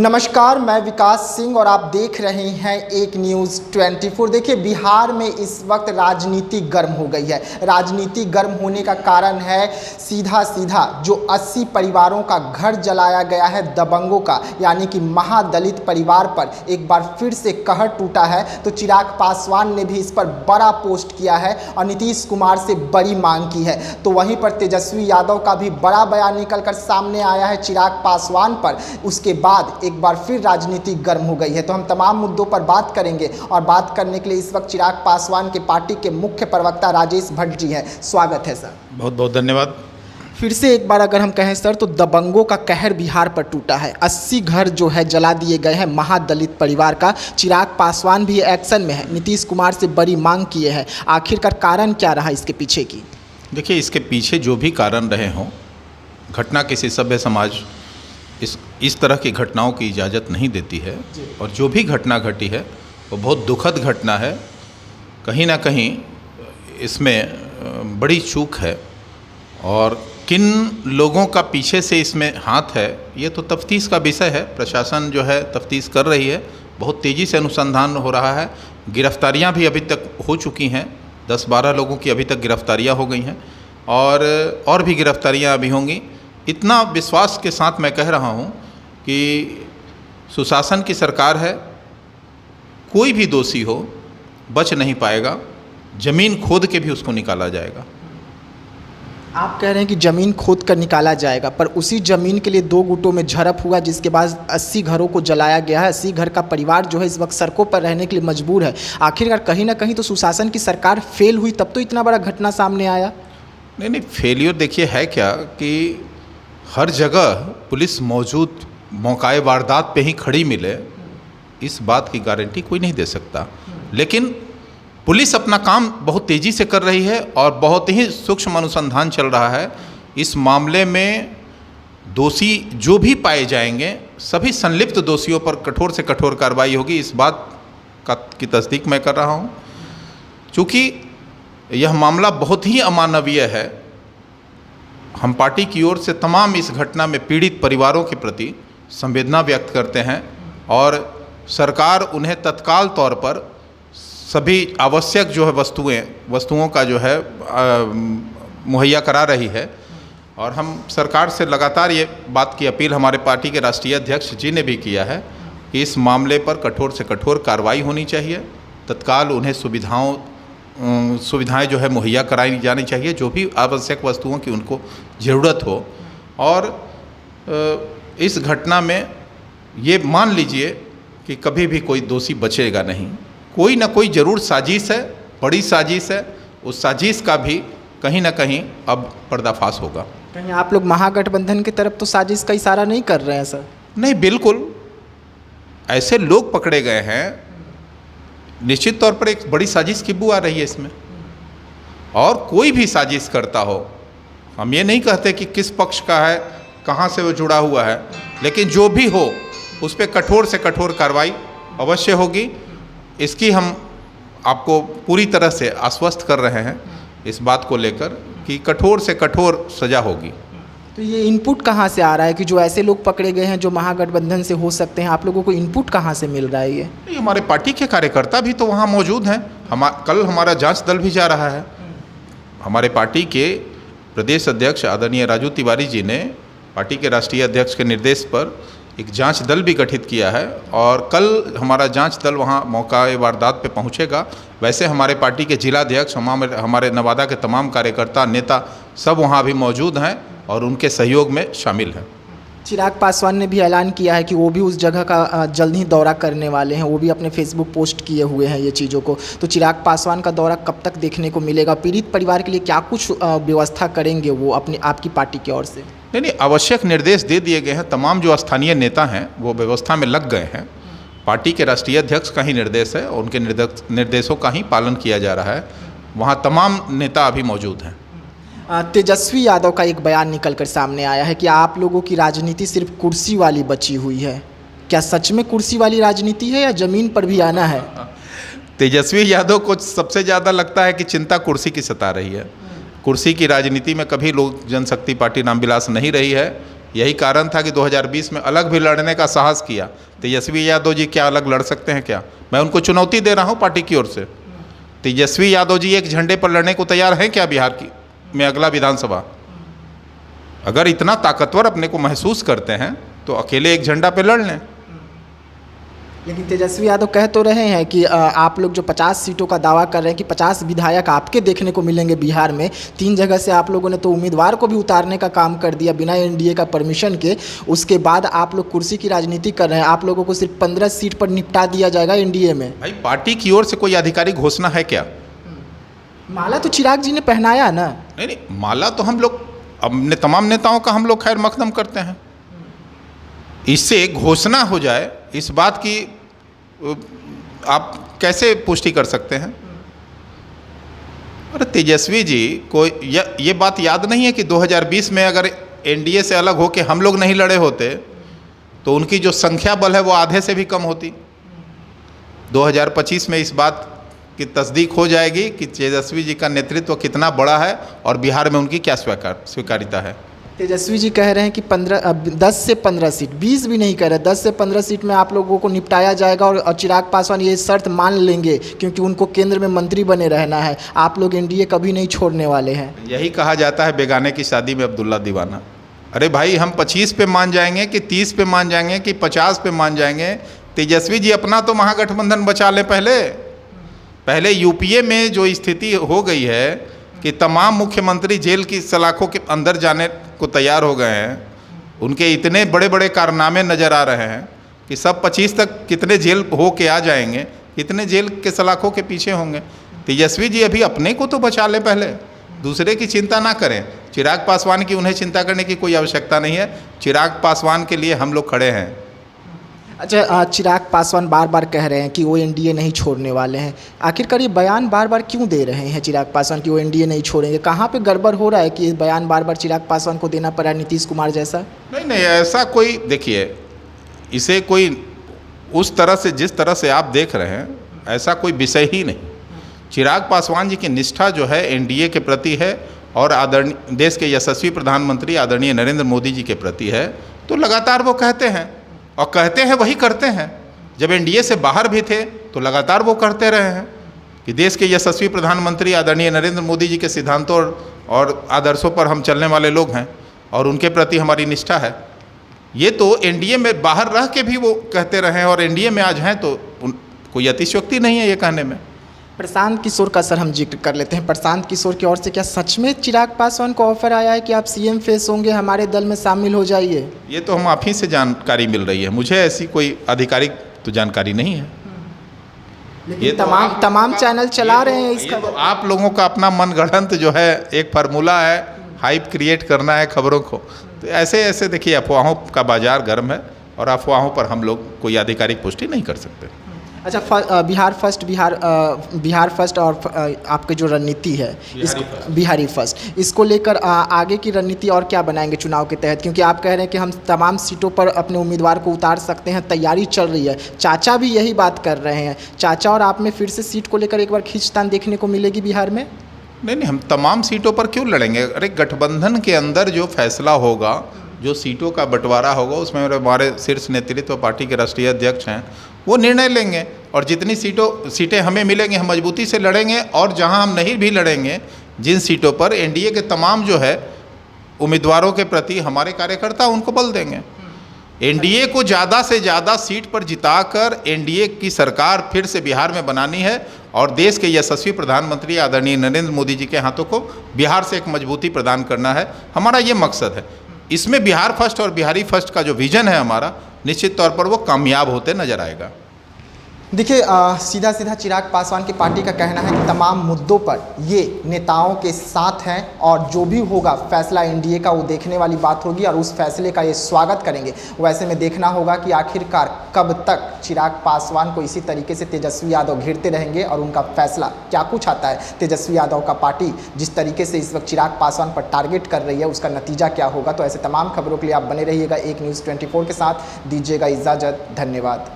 नमस्कार, मैं विकास सिंह और आप देख रहे हैं एक न्यूज़ 24। देखिए, बिहार में इस वक्त राजनीति गर्म हो गई है। राजनीति गर्म होने का कारण है सीधा जो 80 परिवारों का घर जलाया गया है दबंगों का, यानी कि महादलित परिवार पर एक बार फिर से कहर टूटा है। तो चिराग पासवान ने भी इस पर बड़ा पोस्ट किया है और नीतीश कुमार से बड़ी मांग की है। तो वहीं पर तेजस्वी यादव का भी बड़ा बयान निकलकर सामने आया है चिराग पासवान पर। उसके बाद एक बार फिर राजनीति गर्म हो गई है। तो हम तमाम मुद्दों पर बात करेंगे और बात करने के लिए इस वक्त चिराग पासवान के पार्टी के मुख्य प्रवक्ता राजेश भट्ट जी हैं। स्वागत है सर। बहुत बहुत धन्यवाद। फिर से एक बार अगर हम कहें सर, तो दबंगों का कहर बिहार पर टूटा है। 80 घर जो है जला दिए गए हैं महादलित परिवार का। चिराग पासवान भी एक्शन में है, नीतीश कुमार से बड़ी मांग किए हैं। आखिरकार कारण क्या रहा इसके पीछे की? देखिए, इसके पीछे जो भी कारण रहे हों, घटना किसी सभ्य समाज इस तरह की घटनाओं की इजाज़त नहीं देती है। और जो भी घटना घटी है वो बहुत दुखद घटना है। कहीं ना कहीं इसमें बड़ी चूक है और किन लोगों का पीछे से इसमें हाथ है ये तो तफ्तीश का विषय है। प्रशासन जो है तफ्तीश कर रही है, बहुत तेज़ी से अनुसंधान हो रहा है। गिरफ्तारियां भी अभी तक हो चुकी हैं, 10-12 लोगों की अभी तक गिरफ्तारियां हो गई हैं और भी गिरफ्तारियां अभी होंगी। इतना विश्वास के साथ मैं कह रहा हूँ कि सुशासन की सरकार है, कोई भी दोषी हो बच नहीं पाएगा। ज़मीन खोद के भी उसको निकाला जाएगा। आप कह रहे हैं कि ज़मीन खोद कर निकाला जाएगा, पर उसी ज़मीन के लिए 2 गुटों में झड़प हुआ, जिसके बाद 80 घरों को जलाया गया है। 80 घर का परिवार जो है इस वक्त सड़कों पर रहने के लिए मजबूर है। आखिरकार कहीं ना कहीं तो सुशासन की सरकार फेल हुई, तब तो इतना बड़ा घटना सामने आया। नहीं, फेलियर देखिए है क्या कि हर जगह पुलिस मौजूद मौकाए वारदात पे ही खड़ी मिले, इस बात की गारंटी कोई नहीं दे सकता। लेकिन पुलिस अपना काम बहुत तेज़ी से कर रही है और बहुत ही सूक्ष्म अनुसंधान चल रहा है। इस मामले में दोषी जो भी पाए जाएंगे, सभी संलिप्त दोषियों पर कठोर से कठोर कार्रवाई होगी, इस बात की तस्दीक मैं कर रहा हूँ। चूँकि यह मामला बहुत ही अमानवीय है, हम पार्टी की ओर से तमाम इस घटना में पीड़ित परिवारों के प्रति संवेदना व्यक्त करते हैं और सरकार उन्हें तत्काल तौर पर सभी आवश्यक जो है वस्तुओं का जो है मुहैया करा रही है। और हम सरकार से लगातार ये बात की अपील हमारे पार्टी के राष्ट्रीय अध्यक्ष जी ने भी किया है कि इस मामले पर कठोर से कठोर कार्रवाई होनी चाहिए। तत्काल उन्हें सुविधाएं जो है मुहैया कराई जानी चाहिए, जो भी आवश्यक वस्तुओं की उनको ज़रूरत हो। और इस घटना में ये मान लीजिए कि कभी भी कोई दोषी बचेगा नहीं। कोई ना कोई ज़रूर साजिश है, बड़ी साजिश है। उस साजिश का भी कहीं ना कहीं अब पर्दाफाश होगा। कहीं आप लोग महागठबंधन की तरफ तो साजिश का इशारा नहीं कर रहे हैं सर? नहीं, बिल्कुल ऐसे लोग पकड़े गए हैं, निश्चित तौर पर एक बड़ी साजिश की बू आ रही है इसमें। और कोई भी साजिश करता हो, हम ये नहीं कहते कि किस पक्ष का है, कहाँ से वो जुड़ा हुआ है, लेकिन जो भी हो उस पर कठोर से कठोर कार्रवाई अवश्य होगी। इसकी हम आपको पूरी तरह से आश्वस्त कर रहे हैं इस बात को लेकर कि कठोर से कठोर सज़ा होगी। तो ये इनपुट कहाँ से आ रहा है कि जो ऐसे लोग पकड़े गए हैं जो महागठबंधन से हो सकते हैं, आप लोगों को इनपुट कहाँ से मिल रहा है? ये हमारे पार्टी के कार्यकर्ता भी तो वहाँ मौजूद हैं। कल हमारा जांच दल भी जा रहा है। हमारे पार्टी के प्रदेश अध्यक्ष आदरणीय राजू तिवारी जी ने पार्टी के राष्ट्रीय अध्यक्ष के निर्देश पर एक जांच दल भी गठित किया है और कल हमारा जांच दल वहाँ मौका वारदात पे पहुँचेगा। वैसे हमारे पार्टी के जिलाध्यक्ष, हमारे नवादा के तमाम कार्यकर्ता, नेता सब वहाँ भी मौजूद हैं और उनके सहयोग में शामिल हैं। चिराग पासवान ने भी ऐलान किया है कि वो भी उस जगह का जल्द ही दौरा करने वाले हैं। वो भी अपने फेसबुक पोस्ट किए हुए हैं ये चीज़ों को। तो चिराग पासवान का दौरा कब तक देखने को मिलेगा? पीड़ित परिवार के लिए क्या कुछ व्यवस्था करेंगे वो आपकी पार्टी की ओर से? नहीं, आवश्यक निर्देश दे दिए गए हैं। तमाम जो स्थानीय नेता हैं वो व्यवस्था में लग गए हैं। पार्टी के राष्ट्रीय अध्यक्ष का ही निर्देश है और उनके निर्देशों का ही पालन किया जा रहा है। वहाँ तमाम नेता अभी मौजूद हैं। तेजस्वी यादव का एक बयान निकलकर सामने आया है कि आप लोगों की राजनीति सिर्फ कुर्सी वाली बची हुई है। क्या सच में कुर्सी वाली राजनीति है या ज़मीन पर भी आना है? तेजस्वी यादव को सबसे ज़्यादा लगता है कि चिंता कुर्सी की सता रही है। कुर्सी की राजनीति में कभी लोक जनशक्ति पार्टी नामविलास नहीं रही है। यही कारण था कि 2020 में अलग भी लड़ने का साहस किया। तेजस्वी यादव जी क्या अलग लड़ सकते हैं क्या? मैं उनको चुनौती दे रहा हूँ पार्टी की ओर से। तेजस्वी यादव जी एक झंडे पर लड़ने को तैयार हैं क्या बिहार की में अगला विधानसभा? अगर इतना ताकतवर अपने को महसूस करते हैं तो अकेले एक झंडा पे लड़ लें। लेकिन तेजस्वी यादव कह तो रहे हैं कि आप लोग जो 50 सीटों का दावा कर रहे हैं कि 50 विधायक आपके देखने को मिलेंगे बिहार में, 3 जगह से आप लोगों ने तो उम्मीदवार को भी उतारने का काम कर दिया बिना एनडीए का परमिशन के। उसके बाद आप लोग कुर्सी की राजनीति कर रहे हैं। आप लोगों को सिर्फ 15 सीट पर निपटा दिया जाएगा एनडीए में। भाई पार्टी की ओर से कोई आधिकारिक घोषणा है क्या? माला तो चिराग जी ने पहनाया ना। नहीं, माला तो हम लोग अपने तमाम नेताओं का हम लोग खैर मकदम करते हैं। इससे घोषणा हो जाए इस बात की आप कैसे पुष्टि कर सकते हैं? अरे तेजस्वी जी को ये बात याद नहीं है कि 2020 में अगर एनडीए से अलग होके हम लोग नहीं लड़े होते तो उनकी जो संख्या बल है वो आधे से भी कम होती। 2025 में इस बात की तस्दीक हो जाएगी कि तेजस्वी जी का नेतृत्व कितना बड़ा है और बिहार में उनकी क्या स्वीकारिता है। तेजस्वी जी कह रहे हैं कि 10 से 15 सीट, 20 भी नहीं कह रहे, 10 से 15 सीट में आप लोगों को निपटाया जाएगा। और चिराग पासवान ये शर्त मान लेंगे क्योंकि उनको केंद्र में मंत्री बने रहना है। आप लोग एनडीए कभी नहीं छोड़ने वाले हैं। यही कहा जाता है बेगाने की शादी में अब्दुल्ला दीवाना। अरे भाई हम 25 पे मान जाएंगे कि 30 पे मान जाएंगे कि 50 पे मान जाएंगे? तेजस्वी जी अपना तो महागठबंधन बचा लें। पहले यूपीए में जो स्थिति हो गई है कि तमाम मुख्यमंत्री जेल की सलाखों के अंदर जाने को तैयार हो गए हैं, उनके इतने बड़े बड़े कारनामे नज़र आ रहे हैं कि सब 25 तक कितने जेल हो के आ जाएंगे, कितने जेल के सलाखों के पीछे होंगे। तेजस्वी जी अभी अपने को तो बचा लें, पहले दूसरे की चिंता ना करें। चिराग पासवान की उन्हें चिंता करने की कोई आवश्यकता नहीं है। चिराग पासवान के लिए हम लोग खड़े हैं। अच्छा, चिराग पासवान बार बार कह रहे हैं कि वो एनडीए नहीं छोड़ने वाले हैं। आखिरकार ये बयान बार बार क्यों दे रहे हैं चिराग पासवान कि वो एनडीए नहीं छोड़ेंगे? कहाँ पे गड़बड़ हो रहा है कि ये बयान बार बार चिराग पासवान को देना पड़ा, नीतीश कुमार जैसा? नहीं, ऐसा कोई, देखिए इसे कोई उस तरह से जिस तरह से आप देख रहे हैं ऐसा कोई विषय ही नहीं। चिराग पासवान जी की निष्ठा जो है एनडीए के प्रति है और आदरणीय देश के यशस्वी प्रधानमंत्री आदरणीय नरेंद्र मोदी जी के प्रति है। तो लगातार वो कहते हैं और कहते हैं वही करते हैं। जब एनडीए से बाहर भी थे तो लगातार वो करते रहे हैं कि देश के यशस्वी प्रधानमंत्री आदरणीय नरेंद्र मोदी जी के सिद्धांतों और आदर्शों पर हम चलने वाले लोग हैं और उनके प्रति हमारी निष्ठा है। ये तो एनडीए में बाहर रह के भी वो कहते रहे हैं और एनडीए में आज हैं, तो कोई अतिशयोक्ति नहीं है ये कहने में। प्रशांत किशोर का सर हम जिक्र कर लेते हैं। प्रशांत किशोर की ओर से क्या सच में चिराग पासवान को ऑफर आया है कि आप सीएम फेस होंगे, हमारे दल में शामिल हो जाइए? ये तो हम आप ही से जानकारी मिल रही है, मुझे ऐसी कोई आधिकारिक तो जानकारी नहीं है। ये तो तमाम चैनल चला रहे हैं इसका। तो आप लोगों का अपना मनगढ़ंत जो है एक फार्मूला है, हाइप क्रिएट करना है खबरों को। तो ऐसे देखिए अफवाहों का बाजार गर्म है और अफवाहों पर हम लोग कोई आधिकारिक पुष्टि नहीं कर सकते। अच्छा, बिहार फर्स्ट और आपकी जो रणनीति है बिहारी फर्स्ट, इसको लेकर आगे की रणनीति और क्या बनाएंगे चुनाव के तहत? क्योंकि आप कह रहे हैं कि हम तमाम सीटों पर अपने उम्मीदवार को उतार सकते हैं, तैयारी चल रही है। चाचा भी यही बात कर रहे हैं। चाचा और आप में फिर से सीट को लेकर एक बार खींचतान देखने को मिलेगी बिहार में? नहीं, हम तमाम सीटों पर क्यों लड़ेंगे? अरे गठबंधन के अंदर जो फैसला होगा, जो सीटों का बंटवारा होगा, उसमें हमारे शीर्ष नेतृत्व पार्टी के राष्ट्रीय अध्यक्ष हैं, वो निर्णय लेंगे और जितनी सीटें हमें मिलेंगी हम मजबूती से लड़ेंगे। और जहां हम नहीं भी लड़ेंगे, जिन सीटों पर एनडीए के तमाम जो है उम्मीदवारों के प्रति हमारे कार्यकर्ता उनको बल देंगे। एनडीए को ज़्यादा से ज़्यादा सीट पर जिताकर एनडीए की सरकार फिर से बिहार में बनानी है और देश के यशस्वी प्रधानमंत्री आदरणीय नरेंद्र मोदी जी के हाथों को बिहार से एक मजबूती प्रदान करना है। हमारा ये मकसद है। इसमें बिहार फर्स्ट और बिहारी फर्स्ट का जो विजन है हमारा, निश्चित तौर पर वो कामयाब होते नजर आएगा। देखिए, सीधा चिराग पासवान की पार्टी का कहना है कि तमाम मुद्दों पर ये नेताओं के साथ हैं और जो भी होगा फैसला एनडीए का वो देखने वाली बात होगी और उस फैसले का ये स्वागत करेंगे। वैसे में देखना होगा कि आखिरकार कब तक चिराग पासवान को इसी तरीके से तेजस्वी यादव घेरते रहेंगे और उनका फैसला क्या कुछ आता है। तेजस्वी यादव का पार्टी जिस तरीके से इस वक्त चिराग पासवान पर टारगेट कर रही है, उसका नतीजा क्या होगा। तो ऐसे तमाम खबरों के लिए आप बने रहिएगा एक न्यूज़ 24 के साथ। दीजिएगा इजाज़त, धन्यवाद।